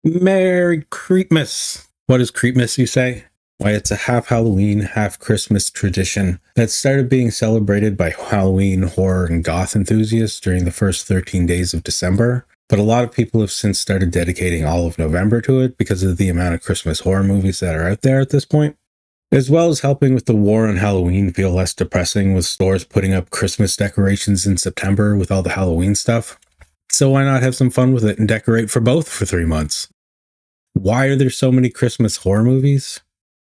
Merry Creepmas! What is Creepmas, you say? Why, it's a half Halloween, half Christmas tradition that started being celebrated by Halloween, horror, and goth enthusiasts during the first 13 days of December, but a lot of people have since started dedicating all of November to it because of the amount of Christmas horror movies that are out there at this point, as well as helping with the war on Halloween feel less depressing with stores putting up Christmas decorations in September with all the Halloween stuff. So why not have some fun with it and decorate for both for 3 months? Why are there so many Christmas horror movies?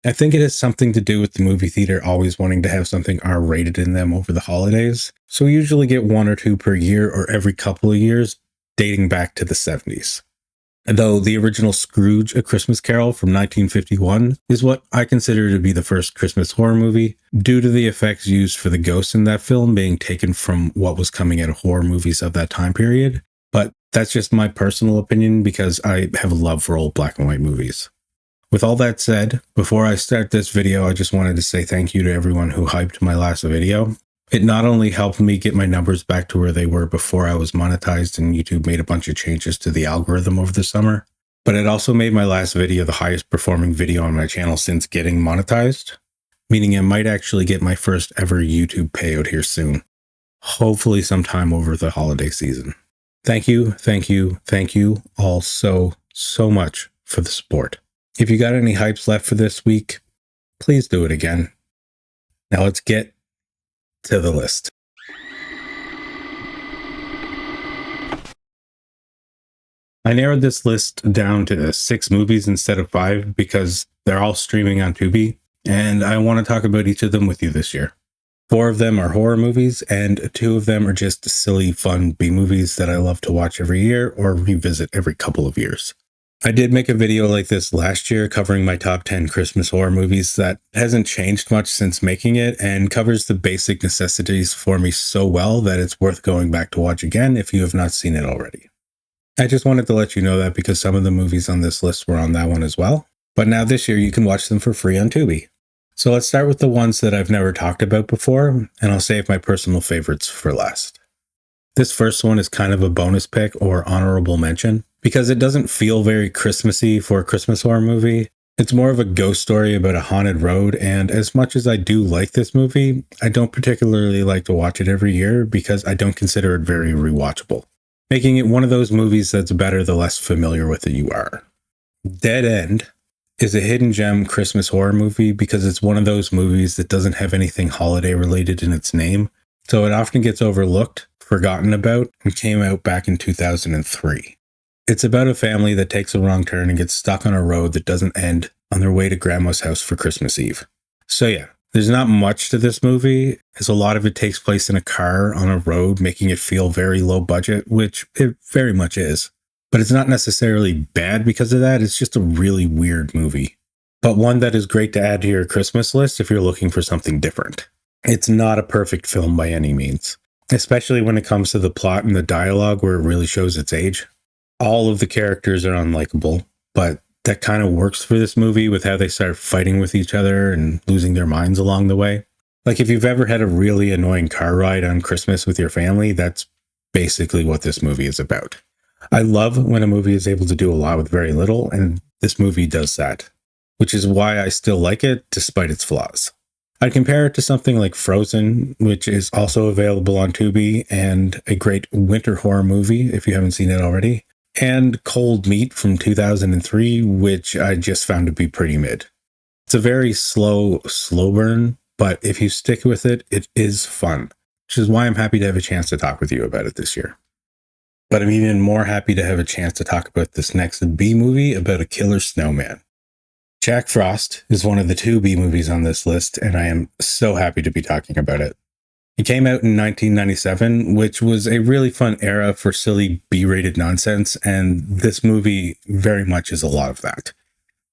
I think it has something to do with the movie theater always wanting to have something R-rated in them over the holidays. So we usually get 1 or 2 per year or every couple of years, dating back to the 70s. Though the original Scrooge: A Christmas Carol from 1951 is what I consider to be the first Christmas horror movie, due to the effects used for the ghosts in that film being taken from what was coming out of horror movies of that time period. But that's just my personal opinion because I have a love for old black and white movies. With all that said, before I start this video, I just wanted to say thank you to everyone who hyped my last video. It not only helped me get my numbers back to where they were before I was monetized and YouTube made a bunch of changes to the algorithm over the summer, but it also made my last video the highest performing video on my channel since getting monetized, meaning I might actually get my first ever YouTube payout here soon, hopefully sometime over the holiday season. Thank you all so much for the support. If you got any hypes left for this week, please do it again. Now let's get to the list. I narrowed this list down to 6 movies instead of 5 because they're all streaming on Tubi, and I want to talk about each of them with you this year. 4 of them are horror movies, and 2 of them are just silly, fun B-movies that I love to watch every year or revisit every couple of years. I did make a video like this last year covering my top 10 Christmas horror movies that hasn't changed much since making it and covers the basic necessities for me so well that it's worth going back to watch again if you have not seen it already. I just wanted to let you know that because some of the movies on this list were on that one as well, but now this year you can watch them for free on Tubi. So let's start with the ones that I've never talked about before, and I'll save my personal favorites for last. This first one is kind of a bonus pick or honorable mention, because it doesn't feel very Christmassy for a Christmas horror movie. It's more of a ghost story about a haunted road, and as much as I do like this movie, I don't particularly like to watch it every year because I don't consider it very rewatchable, making it one of those movies that's better the less familiar with it you are. Dead End is a hidden gem Christmas horror movie because it's one of those movies that doesn't have anything holiday related in its name, so it often gets overlooked, forgotten about, and came out back in 2003. It's about a family that takes a wrong turn and gets stuck on a road that doesn't end on their way to Grandma's house for Christmas Eve. So yeah, there's not much to this movie, as a lot of it takes place in a car on a road, making it feel very low budget, which it very much is. But it's not necessarily bad because of that, it's just a really weird movie. But one that is great to add to your Christmas list if you're looking for something different. It's not a perfect film by any means, especially when it comes to the plot and the dialogue where it really shows its age. All of the characters are unlikable, but that kind of works for this movie with how they start fighting with each other and losing their minds along the way. Like if you've ever had a really annoying car ride on Christmas with your family, that's basically what this movie is about. I love when a movie is able to do a lot with very little, and this movie does that, which is why I still like it despite its flaws. I'd compare it to something like Frozen, which is also available on Tubi and a great winter horror movie if you haven't seen it already, and Cold Meat from 2003, which I just found to be pretty mid. It's a very slow burn, but if you stick with it, it is fun, which is why I'm happy to have a chance to talk with you about it this year. But I'm even more happy to have a chance to talk about this next B movie about a killer snowman. Jack Frost is one of the 2 B movies on this list, and I am so happy to be talking about it. It came out in 1997, which was a really fun era for silly B-rated nonsense, and this movie very much is a lot of that.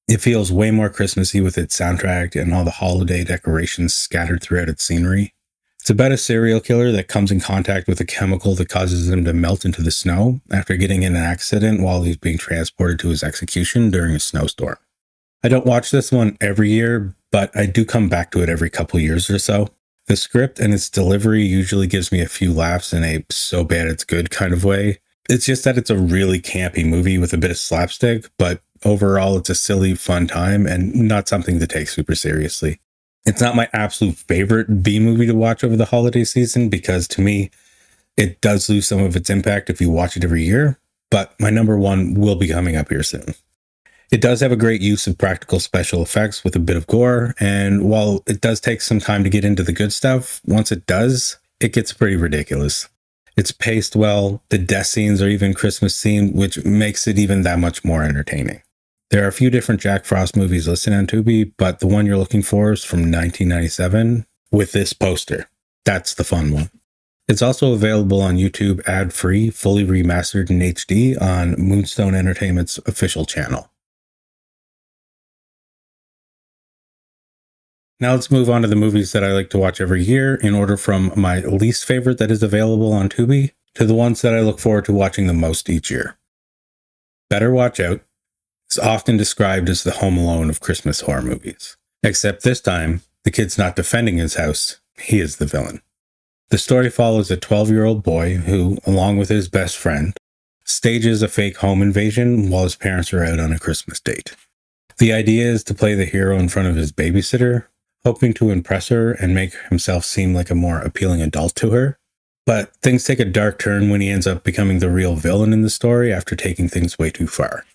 It feels way more Christmassy with its soundtrack and all the holiday decorations scattered throughout its scenery. It's about a serial killer that comes in contact with a chemical that causes him to melt into the snow after getting in an accident while he's being transported to his execution during a snowstorm. I don't watch this one every year, but I do come back to it every couple years or so. The script and its delivery usually gives me a few laughs in a so bad it's good kind of way, It's just that it's a really campy movie with a bit of slapstick, but overall it's a silly, fun time and not something to take super seriously. It's not my absolute favorite B movie to watch over the holiday season because to me, it does lose some of its impact if you watch it every year, but my number one will be coming up here soon. It does have a great use of practical special effects with a bit of gore, and while it does take some time to get into the good stuff, once it does, it gets pretty ridiculous. It's paced well, the death scenes are even Christmas themed, which makes it even that much more entertaining. There are a few different Jack Frost movies listed on Tubi, but the one you're looking for is from 1997 with this poster. That's the fun one. It's also available on YouTube ad-free, fully remastered in HD on Moonstone Entertainment's official channel. Now let's move on to the movies that I like to watch every year in order from my least favorite that is available on Tubi to the ones that I look forward to watching the most each year. Better Watch Out is often described as the Home Alone of Christmas horror movies. Except this time, the kid's not defending his house, he is the villain. The story follows a 12-year-old boy who, along with his best friend, stages a fake home invasion while his parents are out on a Christmas date. The idea is to play the hero in front of his babysitter, hoping to impress her and make himself seem like a more appealing adult to her. But things take a dark turn when he ends up becoming the real villain in the story after taking things way too far.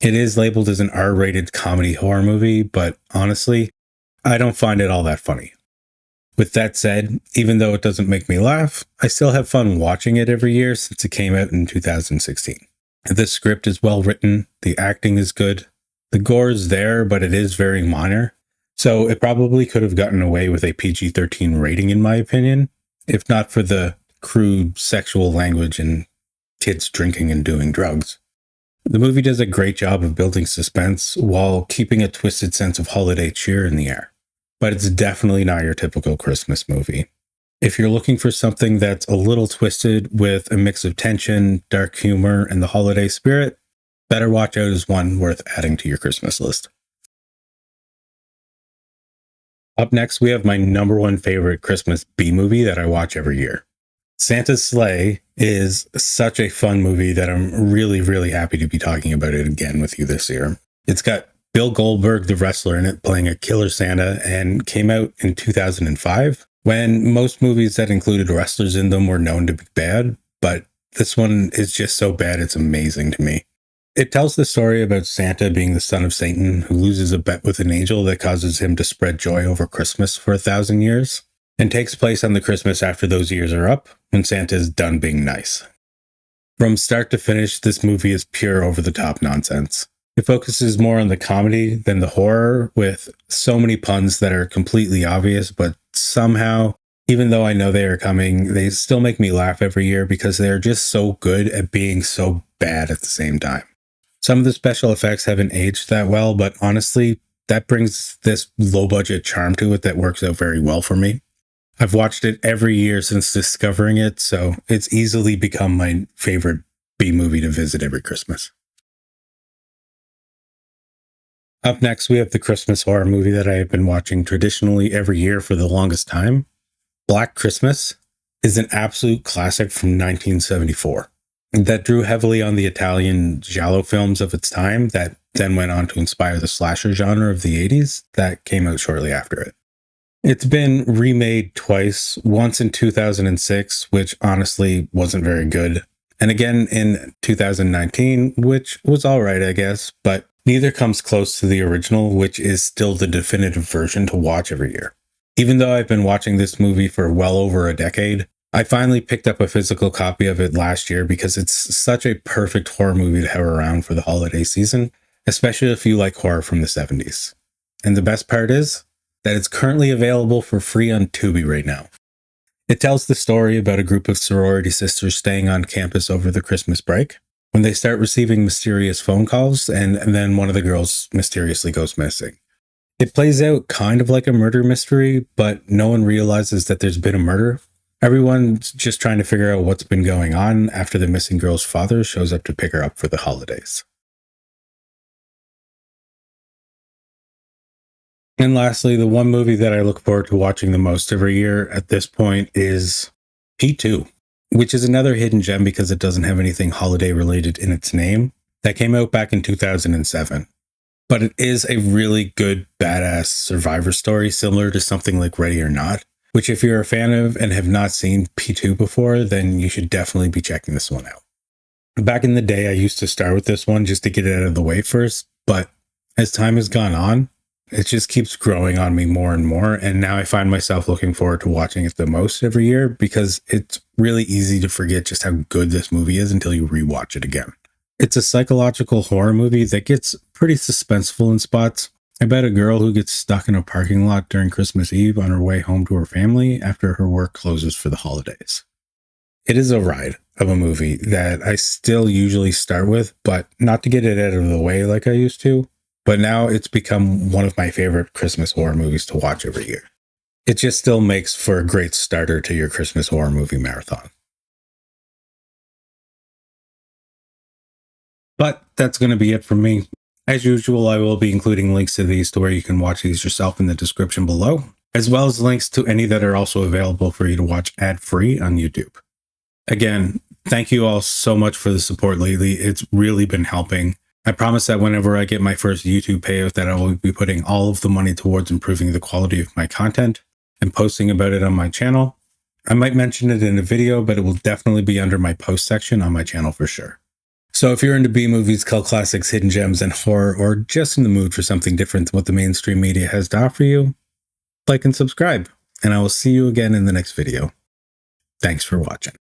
It is labeled as an R-rated comedy horror movie, but honestly, I don't find it all that funny. With that said, even though it doesn't make me laugh, I still have fun watching it every year since it came out in 2016. The script is well written, the acting is good, the gore is there, but it is very minor, so it probably could have gotten away with a PG-13 rating in my opinion, if not for the crude sexual language and kids drinking and doing drugs. The movie does a great job of building suspense while keeping a twisted sense of holiday cheer in the air. But it's definitely not your typical Christmas movie. If you're looking for something that's a little twisted with a mix of tension, dark humor, and the holiday spirit, Better Watch Out is one worth adding to your Christmas list. Up next, we have my number one favorite Christmas B movie that I watch every year. Santa's Sleigh is such a fun movie that I'm really, really happy to be talking about it again with you this year. It's got Bill Goldberg, the wrestler, in it, playing a killer Santa, and came out in 2005, when most movies that included wrestlers in them were known to be bad, but this one is just so bad it's amazing to me. It tells the story about Santa being the son of Satan who loses a bet with an angel that causes him to spread joy over Christmas for 1,000 years, and takes place on the Christmas after those years are up, when Santa is done being nice. From start to finish, this movie is pure over-the-top nonsense. It focuses more on the comedy than the horror, with so many puns that are completely obvious, but somehow, even though I know they are coming, they still make me laugh every year because they are just so good at being so bad at the same time. Some of the special effects haven't aged that well, but honestly, that brings this low-budget charm to it that works out very well for me. I've watched it every year since discovering it, so it's easily become my favorite B movie to visit every Christmas. Up next, we have the Christmas horror movie that I have been watching traditionally every year for the longest time. Black Christmas is an absolute classic from 1974 that drew heavily on the Italian giallo films of its time that then went on to inspire the slasher genre of the 80s that came out shortly after it. It's been remade twice, once in 2006, which honestly wasn't very good, and again in 2019, which was alright, I guess, but neither comes close to the original, which is still the definitive version to watch every year. Even though I've been watching this movie for well over a decade, I finally picked up a physical copy of it last year because it's such a perfect horror movie to have around for the holiday season, especially if you like horror from the 70s. And the best part is that it's currently available for free on Tubi right now. It tells the story about a group of sorority sisters staying on campus over the Christmas break when they start receiving mysterious phone calls and then one of the girls mysteriously goes missing. It plays out kind of like a murder mystery, but no one realizes that there's been a murder. Everyone's just trying to figure out what's been going on after the missing girl's father shows up to pick her up for the holidays. And lastly, the one movie that I look forward to watching the most every year at this point is P2. which is another hidden gem because it doesn't have anything holiday related in its name. That came out back in 2007. But it is a really good, badass survivor story, similar to something like Ready or Not, which if you're a fan of and have not seen P2 before, then you should definitely be checking this one out. Back in the day, I used to start with this one just to get it out of the way first, but as time has gone on, it just keeps growing on me more and more, and now I find myself looking forward to watching it the most every year because it's really easy to forget just how good this movie is until you rewatch it again. It's a psychological horror movie that gets pretty suspenseful in spots, about a girl who gets stuck in a parking lot during Christmas Eve on her way home to her family after her work closes for the holidays. It is a ride of a movie that I still usually start with, but not to get it out of the way like I used to, but now it's become one of my favorite Christmas horror movies to watch every year. It just still makes for a great starter to your Christmas horror movie marathon. But that's going to be it from me. As usual, I will be including links to these to where you can watch these yourself in the description below, as well as links to any that are also available for you to watch ad-free on YouTube. Again, thank you all so much for the support lately. It's really been helping. I promise that whenever I get my first YouTube payout that I will be putting all of the money towards improving the quality of my content and posting about it on my channel. I might mention it in a video, but it will definitely be under my post section on my channel for sure. So if you're into B-movies, cult classics, hidden gems, and horror, or just in the mood for something different than what the mainstream media has to offer you, like and subscribe, and I will see you again in the next video. Thanks for watching.